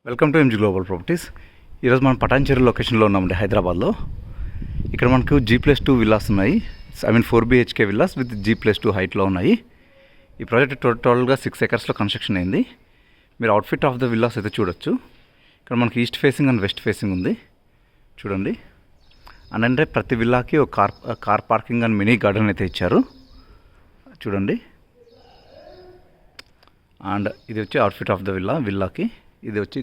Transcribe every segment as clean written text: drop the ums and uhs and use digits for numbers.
Welcome to MG global properties. ఈరోజు మనం పటాన్చెరు లొకేషన్లో ఉన్నామండి, హైదరాబాద్లో. ఇక్కడ మనకు G+2 విల్లాస్ ఉన్నాయి. 4 BHK విల్లాస్ విత్ G+2 హైట్లో ఉన్నాయి. ఈ ప్రాజెక్ట్ టోటల్గా 6 ఎకర్స్లో కన్స్ట్రక్షన్ అయింది. మీరు అవుట్ఫిట్ ఆఫ్ ద విల్లాస్ అయితే చూడొచ్చు. ఇక్కడ మనకి east facing and west facing ఉంది చూడండి. అండ్ అంటే ప్రతి విల్లాకి ఒక car parking and mini garden అయితే ఇచ్చారు చూడండి. అండ్ ఇది వచ్చి అవుట్ఫిట్ ఆఫ్ ద విల్లాకి ఇది వచ్చి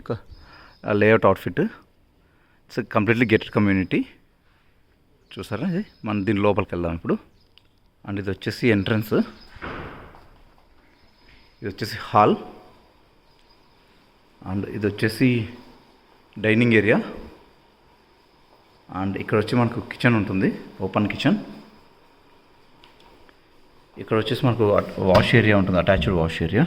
layout outfit. It's completely gated community. చూసారా, ఇది మనం దీని లోపలికి వెళ్దాం ఇప్పుడు. అండ్ ఇది వచ్చేసి ఎంట్రన్స్, ఇది వచ్చేసి హాల్, అండ్ ఇది వచ్చేసి డైనింగ్ ఏరియా. అండ్ ఇక్కడ వచ్చి మనకు కిచెన్ ఉంటుంది, ఓపెన్ కిచెన్. ఇక్కడ వచ్చేసి మనకు వాష్ ఏరియా ఉంటుంది, అటాచ్డ్ వాష్ ఏరియా.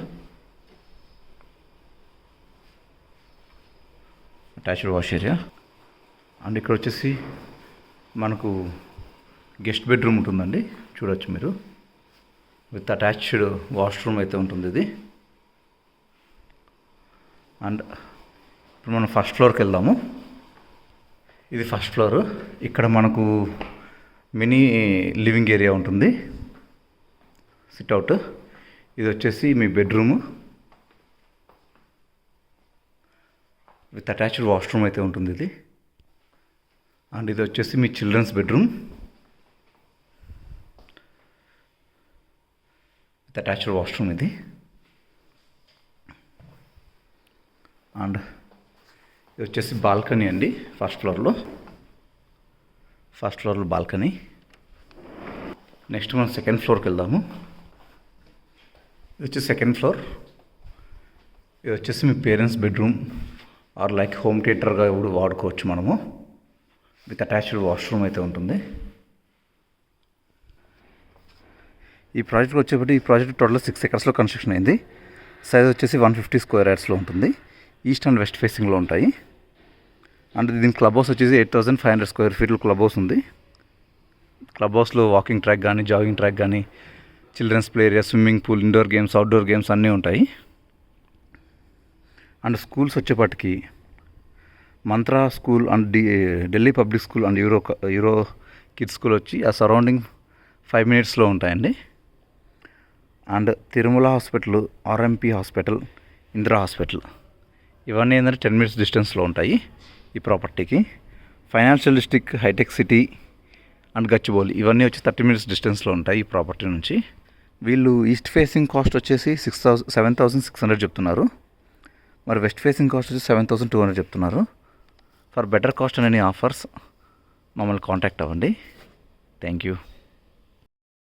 అండ్ ఇక్కడ వచ్చేసి మనకు గెస్ట్ బెడ్రూమ్ ఉంటుందండి, చూడొచ్చు మీరు. విత్ అటాచ్డ్ వాష్రూమ్ అయితే ఉంటుంది ఇది. అండ్ ఇప్పుడు మనం ఫస్ట్ ఫ్లోర్కి వెళ్దాము. ఇది ఫస్ట్ ఫ్లోర్. ఇక్కడ మనకు మినీ లివింగ్ ఏరియా ఉంటుంది, సిట్అవుట్. ఇది వచ్చేసి మీ బెడ్రూమ్ విత్ అటాచ్డ్ వాష్రూమ్ అయితే ఉంటుంది ఇది. అండ్ ఇది వచ్చేసి మీ children's bedroom with attached washroom ఇది. అండ్ ఇది వచ్చేసి బాల్కనీ అండి, ఫస్ట్ ఫ్లోర్లో బాల్కనీ. నెక్స్ట్ మనం సెకండ్ ఫ్లోర్కి వెళ్దాము. ఇది వచ్చి సెకండ్ ఫ్లోర్. ఇది వచ్చేసి మీ parents bedroom or like home థియేటర్గా కూడా వాడుకోవచ్చు మనము. విత్ అటాచ్డ్ వాష్రూమ్ అయితే ఉంటుంది. ఈ ప్రాజెక్ట్కి వచ్చేప్పటి ఈ ప్రాజెక్ట్ టోటల్ 6 ఎకర్స్లో కన్స్ట్రక్షన్ అయింది. సైజ్ వచ్చేసి 150 స్క్వేర్ యార్డ్స్లో ఉంటుంది. ఈస్ట్ అండ్ వెస్ట్ ఫేసింగ్లో ఉంటాయి. అండ్ దీని క్లబ్ హౌస్ వచ్చేసి 8500 స్క్వేర్ ఫీట్లు క్లబ్ హౌస్ ఉంది. క్లబ్ హౌస్లో వాకింగ్ ట్రాక్ కానీ, జాగింగ్ ట్రాక్ కానీ, children's play area, swimming pool, indoor games, outdoor games అన్నీ ఉంటాయి. అండ్ స్కూల్స్ వచ్చేప్పటికి Mantra school and Delhi public school and Euro Kids school వచ్చి ఆ సరౌండింగ్ 5 మినిట్స్లో ఉంటాయండి. And Tirumala hospital, RMP hospital, Indira hospital ఇవన్నీ ఏంటంటే 10 మినిట్స్ డిస్టెన్స్లో ఉంటాయి ఈ ప్రాపర్టీకి. Financial district, hitech city and Gachibowli ఇవన్నీ వచ్చి 30 మినిట్స్ డిస్టెన్స్లో ఉంటాయి ఈ ప్రాపర్టీ నుంచి. వీళ్ళు ఈస్ట్ ఫేసింగ్ కాస్ట్ వచ్చేసి 7,600 చెప్తున్నారు. మరి వెస్ట్ ఫేసింగ్ కాస్ట్ వచ్చి 7,200 చెప్తున్నారు. For better cost and any offers మమ్మల్ని కాంటాక్ట్ అవ్వండి. Thank you.